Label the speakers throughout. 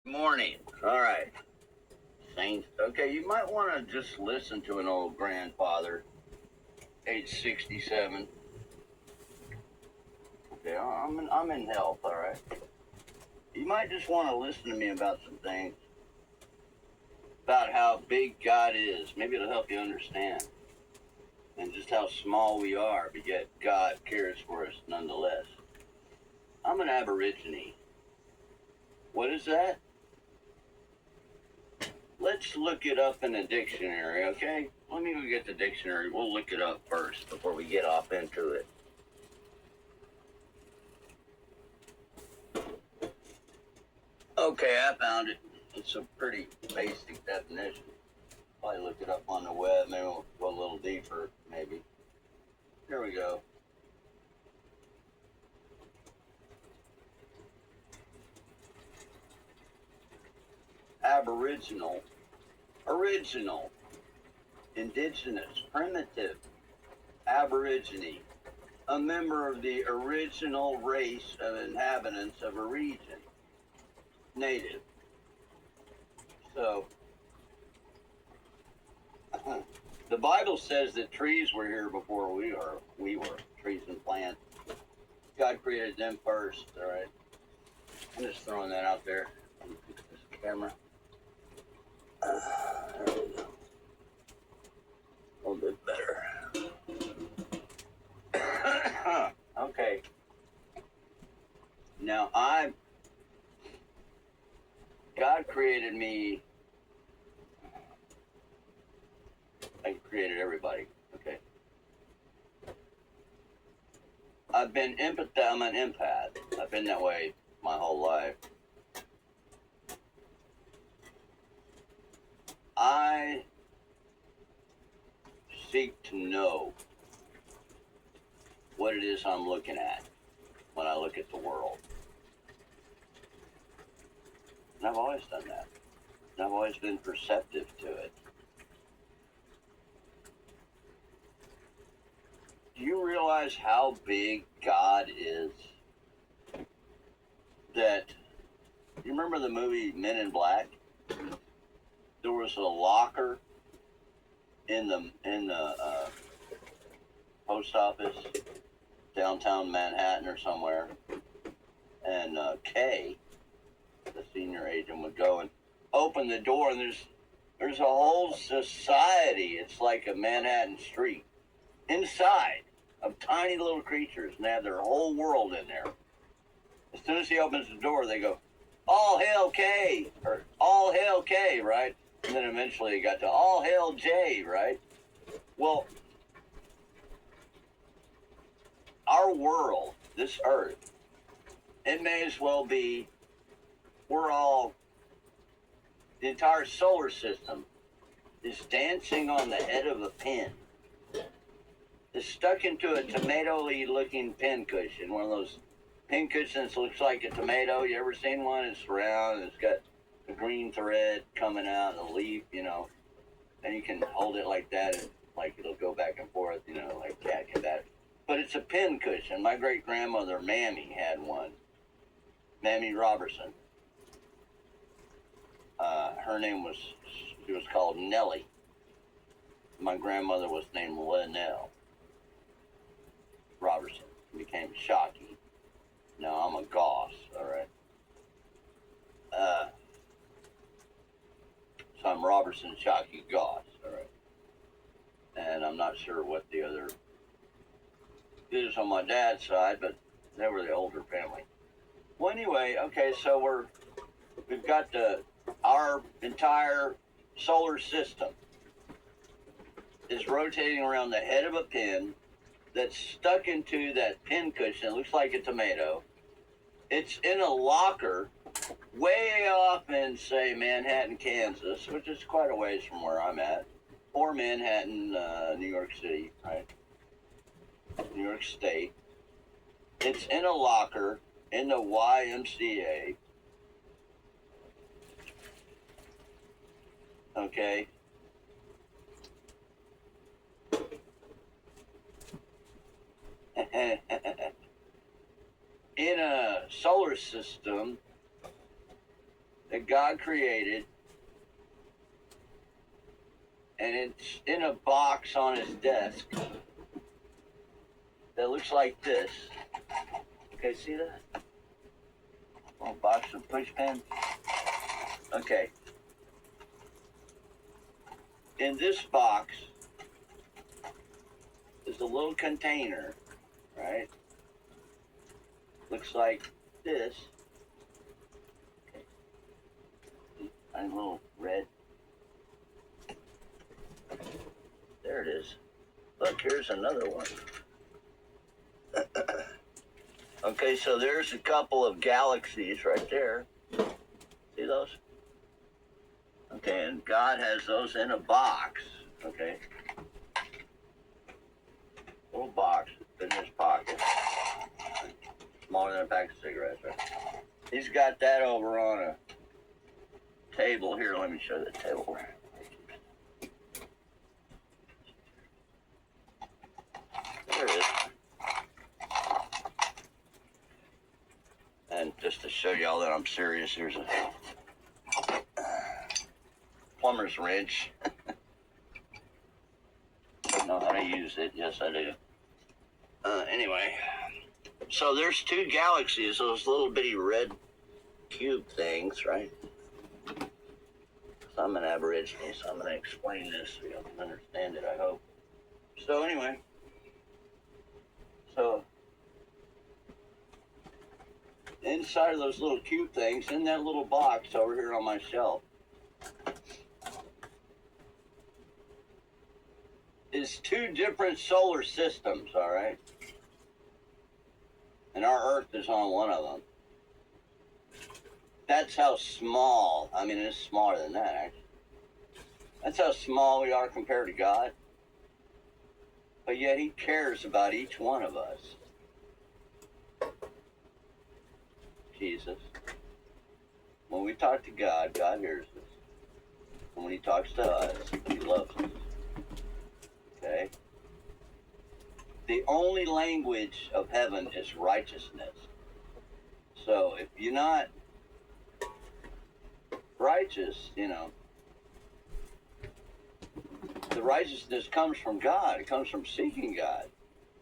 Speaker 1: Morning. All right. Saints. Okay, you might want to just listen to an old grandfather, age 67. Okay, I'm in health, all right? You might just want to listen to me about some things, about how big God is. Maybe it'll help you understand. And just how small we are, but yet God cares for us nonetheless. I'm an Aborigine. What is that? Let's look it up in the dictionary, okay? Let me go get the dictionary. We'll look it up first before we get off into it. Okay, I found it. It's a pretty basic definition. Probably look it up on the web. Maybe we'll go a little deeper, maybe. Here we go. Aboriginal. Original. Indigenous. Primitive. Aborigine. A member of the original race of inhabitants of a region. Native. So, the Bible says that trees were here before we were. Trees and plants. God created them first, all right? I'm just throwing that out there. Let me fix this camera. There we go. A little bit better. Okay. Now, God created me. I created everybody, okay? I'm an empath. I've been that way my whole life. I seek to know what it is I'm looking at when I look at the world. And I've always done that. And I've always been perceptive to it. Do you realize how big God is? That, you remember the movie Men in Black? There was a locker in the post office, downtown Manhattan or somewhere, and Kay, the senior agent, would go and open the door, and there's a whole society. It's like a Manhattan street inside of tiny little creatures, and they have their whole world in there. As soon as he opens the door, they go, "All hail K," or "All hail K," right? And then eventually it got to "All hail J," right? Well, our world, this earth, it may as well be, the entire solar system is dancing on the head of a pin. It's stuck into a tomato-y looking pin cushion, one of those pin cushions that looks like a tomato. You ever seen one? It's round and it's got a green thread coming out and a leaf, and you can hold it like that and like it'll go back and forth, like cat can that. But it's a pin cushion. My great grandmother Mammy had one. Mammy Robertson. Her name she was called Nellie. My grandmother was named Linnell Robertson. Became Shockey. Now I'm a Goss, all right? So I'm Robertson Shockey Goss, all right? And I'm not sure what the other is on my dad's side, but they were the older family. Well, anyway, okay, so we've got our entire solar system is rotating around the head of a pin that's stuck into that pin cushion. It looks like a tomato. It's in a locker way off in, say, Manhattan, Kansas, which is quite a ways from where I'm at, or Manhattan, New York City, right? New York State. It's in a locker in the YMCA. Okay. In a solar system that God created, and it's in a box on his desk that looks like this. Okay, see that? Little box of push pins. Okay. In this box is a little container, right? Looks like this. Okay. A little red. There it is. Look, here's another one. Okay, so there's a couple of galaxies right there. See those? Okay, and God has those in a box. Okay. Little box in his pocket. Smaller than a pack of cigarettes, right? He's got that over on a table. Here, let me show you the table. There it is. And just to show y'all that I'm serious, here's a plumber's wrench. I know how to use it. Yes, I do. Anyway, so there's two galaxies, those little bitty red cube things, right? So I'm an Aborigine, so I'm going to explain this so you can understand it, I hope. So anyway, so inside of those little cube things, in that little box over here on my shelf, is two different solar systems, all right? And our Earth is on one of them. That's how small, I mean, it's smaller than that, actually. That's how small we are compared to God. But yet he cares about each one of us. Jesus. When we talk to God, God hears us. And when he talks to us, he loves us. Okay? The only language of heaven is righteousness. So if you're not righteous, you know, the righteousness comes from God. It comes from seeking God.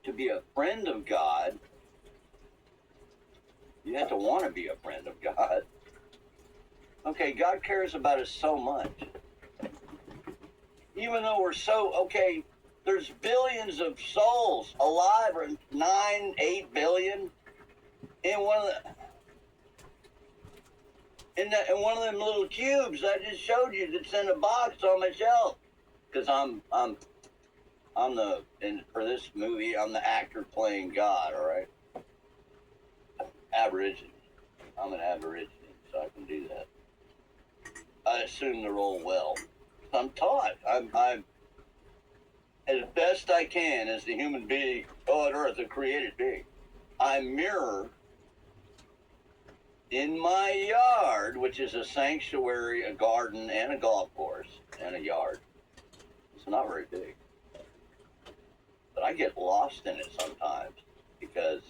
Speaker 1: To be a friend of God, you have to want to be a friend of God. Okay, God cares about us so much. Even though we're so, okay, there's billions of souls alive, or 8 billion, in one of the them little cubes I just showed you that's in a box on my shelf. Because for this movie, I'm the actor playing God, all right? Aborigine. I'm an Aborigine, so I can do that. I assume the role well. I'm taught. I'm as best I can as the human being on earth, a created being. I mirror in my yard, which is a sanctuary, a garden, and a golf course, and a yard. It's not very big. But I get lost in it sometimes because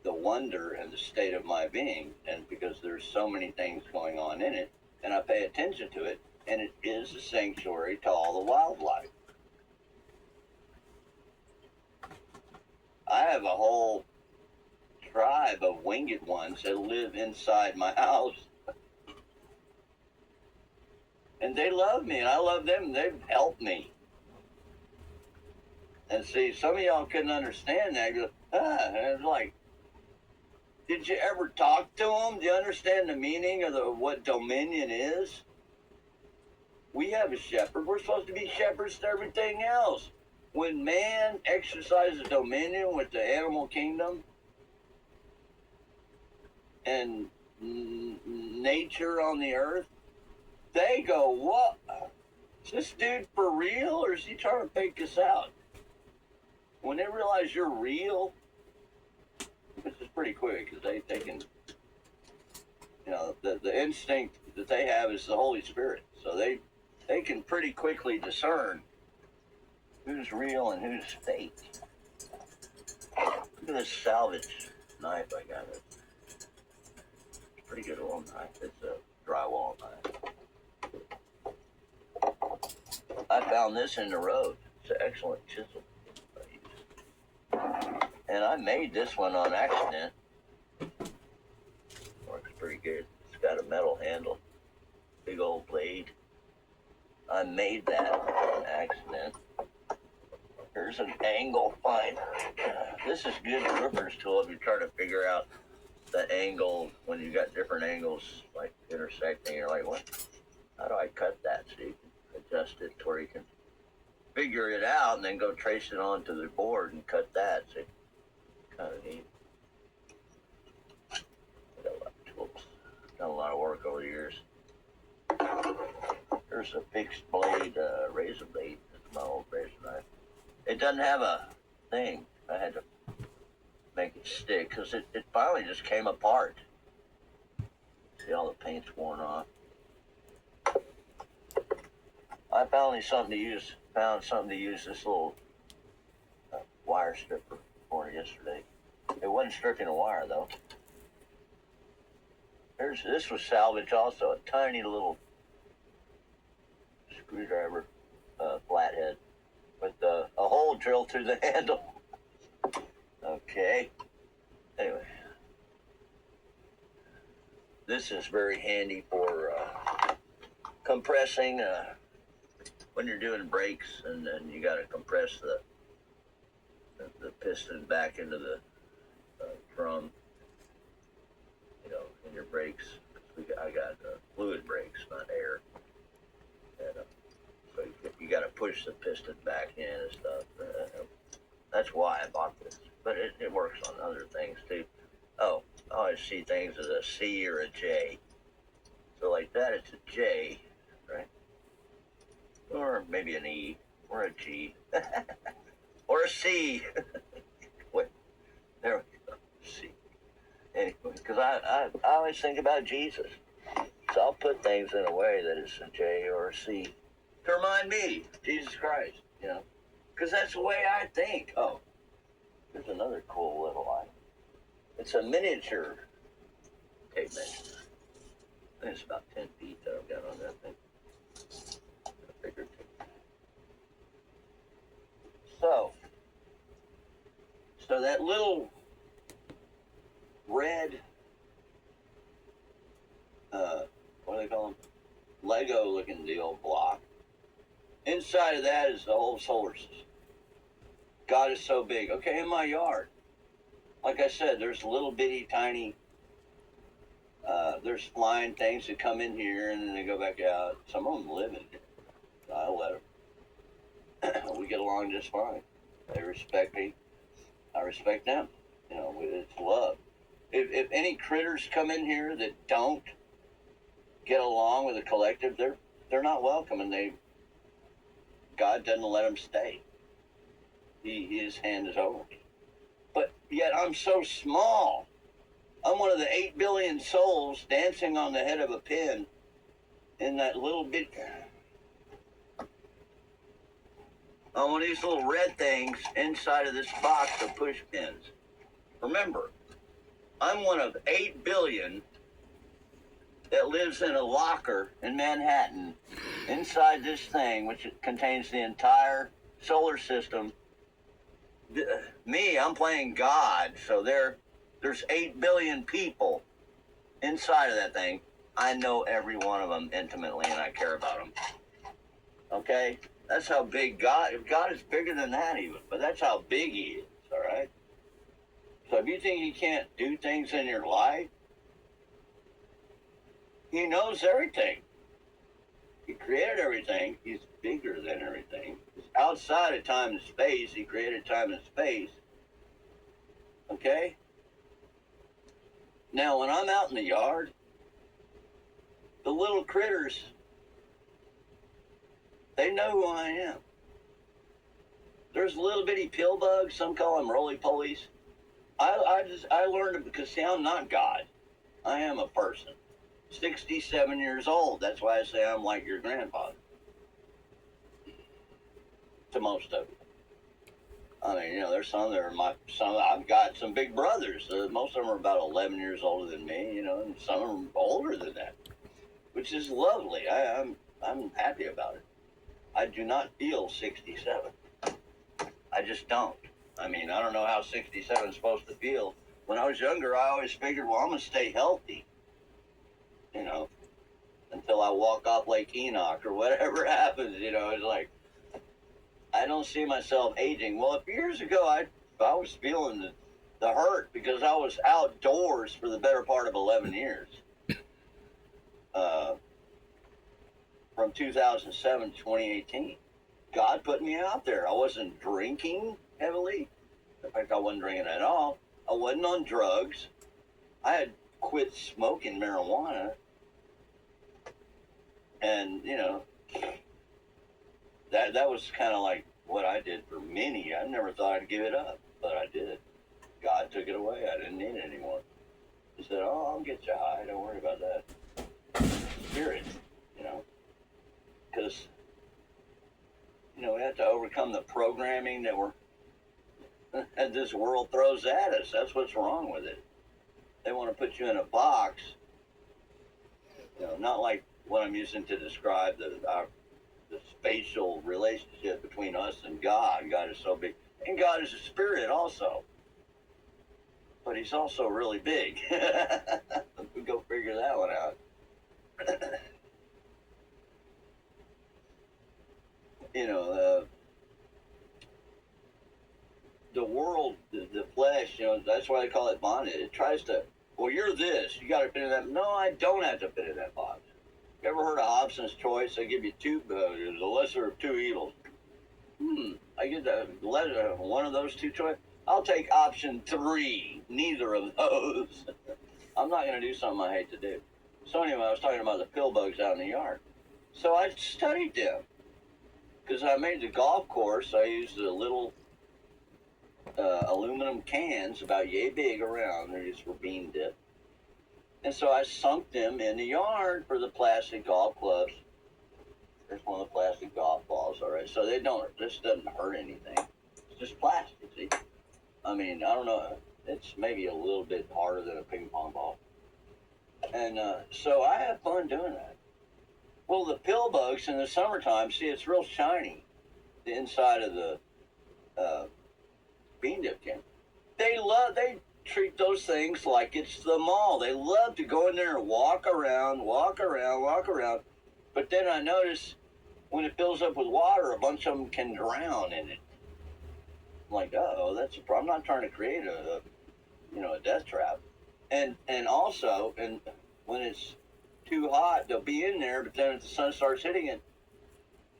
Speaker 1: the wonder and the state of my being, and because there's so many things going on in it, and I pay attention to it, and it is a sanctuary to all the wildlife. I have a whole tribe of winged ones that live inside my house. And they love me, and I love them, and they've helped me. And see, some of y'all couldn't understand that. You go, and it's like, did you ever talk to them? Do you understand the meaning of what dominion is? We have a shepherd. We're supposed to be shepherds to everything else. When man exercises dominion with the animal kingdom and nature on the earth, they go, what? Is this dude for real, or is he trying to fake us out? When they realize you're real, which is pretty quick, because they can, you know, the instinct that they have is the Holy Spirit. So they can pretty quickly discern who's real and who's fake. Look at this salvage knife I got. It's pretty good little knife. It's a drywall knife. I found this in the road. It's an excellent chisel. And I made this one on accident. Works pretty good. It's got a metal handle. Big old blade. I made that on accident. Here's an angle finder. This is good gripper's tool if you're trying to figure out the angle when you got different angles like intersecting. You're like, what? How do I cut that? So you can adjust it to where you can figure it out and then go trace it onto the board and cut that. So kind of neat. Got a lot of tools. Done a lot of work over the years. There's a fixed blade razor blade. It's my old razor knife. It doesn't have a thing. I had to make it stick because it finally just came apart. See, all the paint's worn off. I found something to use this little wire stripper for yesterday. It wasn't stripping a wire though. This was salvage also, a tiny little screwdriver flathead with a hole drilled through the handle. Okay. Anyway, this is very handy for compressing when you're doing brakes, and then you got to compress the piston back into the drum. You know, in your brakes. I got fluid brakes, not air. And, so you got to push the piston back in and stuff. That's why I bought this. But it works on other things too. Oh, I always see things as a C or a J. So like that, it's a J, right? Or maybe an E, or a G, or a C. Wait, there we go, C. Anyway, because I always think about Jesus. So I'll put things in a way that it's a J or a C to remind me, Jesus Christ, you know, because that's the way I think. Oh, there's another cool little item. It's a miniature tape measure. I think it's about 10 feet that I've got on that thing. A bigger tape. So that little red, what do they call them? Lego looking deal block. Inside of that is the whole solar system. God is so big. Okay, in my yard, like I said, there's little bitty tiny, there's flying things that come in here and then they go back out. Some of them live in here. I let them. We get along just fine. They respect me. I respect them. You know, it's love. If any critters come in here that don't get along with the collective, they're not welcome, and God doesn't let them stay. His hand is over me. But yet I'm so small. I'm one of the 8 billion souls dancing on the head of a pin in that little bit. On one of these little red things inside of this box of push pins. Remember, I'm one of 8 billion that lives in a locker in Manhattan inside this thing, which contains the entire solar system. Me, I'm playing God, so there's 8 billion people inside of that thing. I know every one of them intimately, and I care about them. Okay? That's how big God is bigger than that even, but that's how big he is, all right? So if you think he can't do things in your life, he knows everything. He created everything. He's bigger than everything. He's outside of time and space. He created time and space. Okay? Now, when I'm out in the yard, the little critters, they know who I am. There's little bitty pill bugs. Some call them roly-polies. I learned it because, see, I'm not God. I am a person. 67 years old. That's why I say I'm like your grandfather. To most of you. I mean, there's some that are I've got some big brothers. Most of them are about 11 years older than me, and some of them are older than that, which is lovely. I'm happy about it. I do not feel 67. I just don't. I mean, I don't know how 67 is supposed to feel. When I was younger, I always figured, well, I'm going to stay healthy, until I walk off Lake Enoch or whatever happens, It's like, I don't see myself aging. Well, years ago, I was feeling the hurt because I was outdoors for the better part of 11 years. From 2007 to 2018. God put me out there. I wasn't drinking heavily. In fact, I wasn't drinking at all. I wasn't on drugs. I had quit smoking marijuana. And, that was kind of like what I did for many. I never thought I'd give it up, but I did. God took it away. I didn't need it anymore. He said, oh, I'll get you high. Don't worry about that. Spirit, because, we have to overcome the programming that this world throws at us. That's what's wrong with it. They want to put you in a box, not like what I'm using to describe the spatial relationship between us and God. God is so big. And God is a spirit also. But he's also really big. We go figure that one out. The world, the flesh, that's why they call it bondage. It tries to, well, you're this. You got to fit in that. No, I don't have to fit in that box. You ever heard of Hobson's choice? They give you the lesser of two evils. I get the one of those two choices. I'll take option 3. Neither of those. I'm not going to do something I hate to do. So anyway, I was talking about the pill bugs out in the yard. So I studied them. Because I made the golf course, I used the little aluminum cans about yay big around. They're just for bean dip. And so I sunk them in the yard for the plastic golf clubs. There's one of the plastic golf balls, all right? So this doesn't hurt anything. It's just plastic, see? I mean, I don't know. It's maybe a little bit harder than a ping pong ball. And so I have fun doing that. Well, the pill bugs in the summertime, see, it's real shiny, the inside of the bean dip can. They treat those things like it's the mall. They love to go in there and walk around. But then I notice when it fills up with water, a bunch of them can drown in it. I'm like, that's a problem. I'm not trying to create a death trap. And also, when it's too hot, they'll be in there, but then if the sun starts hitting it,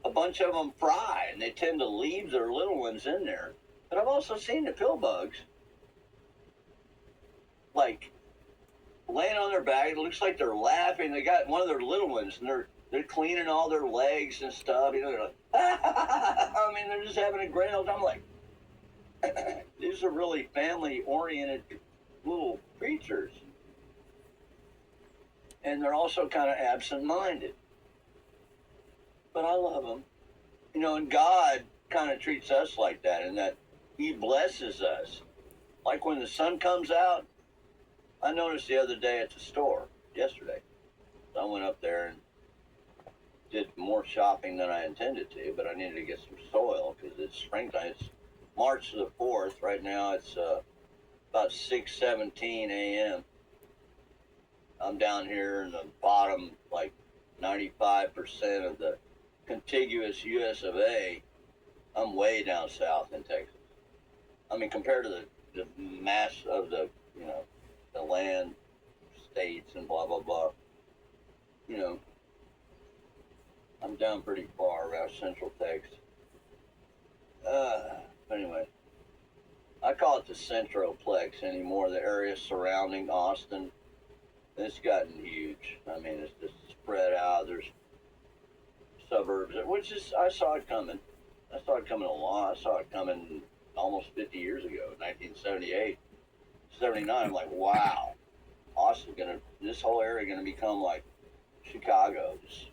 Speaker 1: a bunch of them fry, and they tend to leave their little ones in there. But I've also seen the pill bugs, like, laying on their back. It looks like they're laughing. They got one of their little ones, and they're cleaning all their legs and stuff. They're like, I mean, they're just having a great old time. I'm like, these are really family-oriented little creatures. And they're also kind of absent-minded. But I love them. And God kind of treats us like that, in that he blesses us. Like when the sun comes out, I noticed the other day at the store, yesterday. I went up there and did more shopping than I intended to, but I needed to get some soil because it's springtime. It's March the 4th. Right now it's about 6:17 a.m. I'm down here in the bottom, like 95% of the contiguous U.S. of A. I'm way down south in Texas. I mean, compared to the mass of the land, states, and blah, blah, blah, I'm down pretty far around Central Texas. Anyway, I call it the Centroplex anymore, the area surrounding Austin. It's gotten huge. I mean, it's just spread out. There's suburbs, which is, I saw it coming. I saw it coming almost 50 years ago, 1978, 79. I'm like, wow, this whole area gonna become like Chicago, just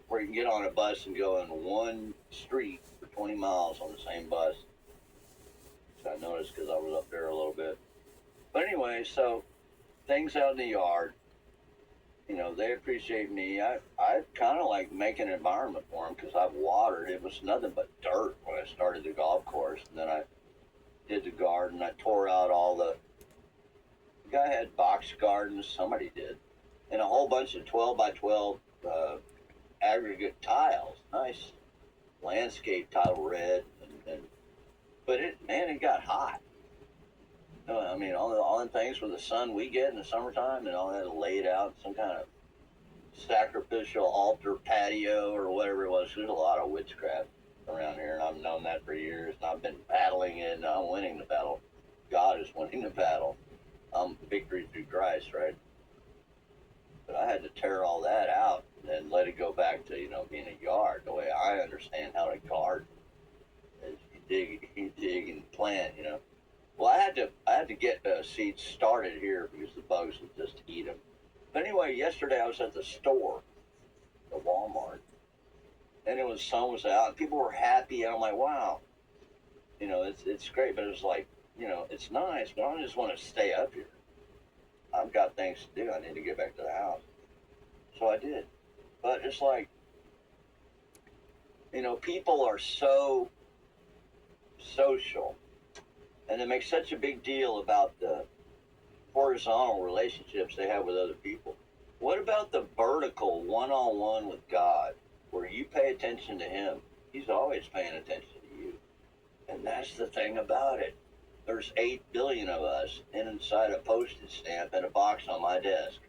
Speaker 1: where you can get on a bus and go in one street for 20 miles on the same bus. I noticed because I was up there a little bit. But anyway, so things out in the yard, they appreciate me. I kind of like making an environment for them because I've watered. It was nothing but dirt when I started the golf course. And then I did the garden. I tore out all the guy had box gardens, somebody did, and a whole bunch of 12 by 12 aggregate tiles. Nice landscape tile, red. But it got hot. I mean, all the things for the sun we get in the summertime and all that laid out, some kind of sacrificial altar patio or whatever it was. There's a lot of witchcraft around here, and I've known that for years, and I've been battling it, and I'm winning the battle. God is winning the battle. Victory through Christ, right? But I had to tear all that out and let it go back to, being a yard, the way I understand how to garden. Is you dig and plant, Well, I had to get seeds started here because the bugs would just eat them. But anyway, yesterday I was at the store, the Walmart, and sun was out, and people were happy, and I'm like, wow, it's great, but it's like, it's nice, but I don't just want to stay up here. I've got things to do. I need to get back to the house. So I did. But it's like, people are so social, and they make such a big deal about the horizontal relationships they have with other people. What about the vertical one-on-one with God, where you pay attention to him? He's always paying attention to you. And that's the thing about it. There's 8 billion of us inside a postage stamp and a box on my desk.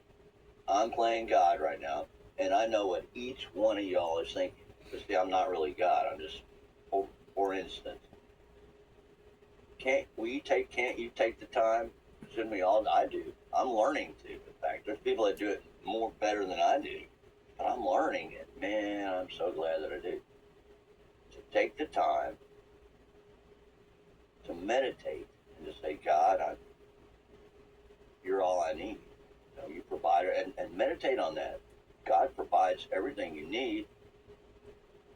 Speaker 1: I'm playing God right now, and I know what each one of y'all is thinking. But see, I'm not really God. I'm just, for instance, can't you take the time? Shouldn't we all? I do. I'm learning to. In fact, there's people that do it better than I do, but I'm learning it. Man, I'm so glad that I do. To take the time to meditate and to say, God, you're all I need. You provide, and meditate on that. God provides everything you need,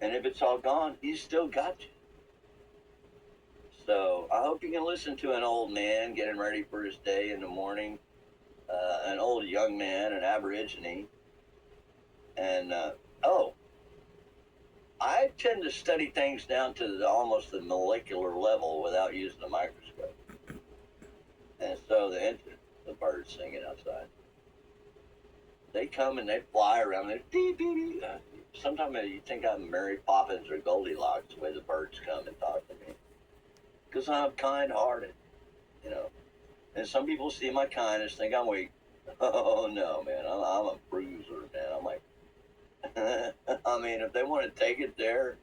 Speaker 1: and if it's all gone, he's still got you. So I hope you can listen to an old man getting ready for his day in the morning, an old young man, an Aborigine, and I tend to study things down to almost the molecular level without using a microscope. And so the birds singing outside, they come and they fly around. They dee, dee, dee. Sometimes you think I'm Mary Poppins or Goldilocks the way the birds come and talk to me, because I'm kind-hearted, And some people see my kindness, think I'm weak. Oh no, man, I'm a bruiser, man. I'm like, I mean, if they want to take it there,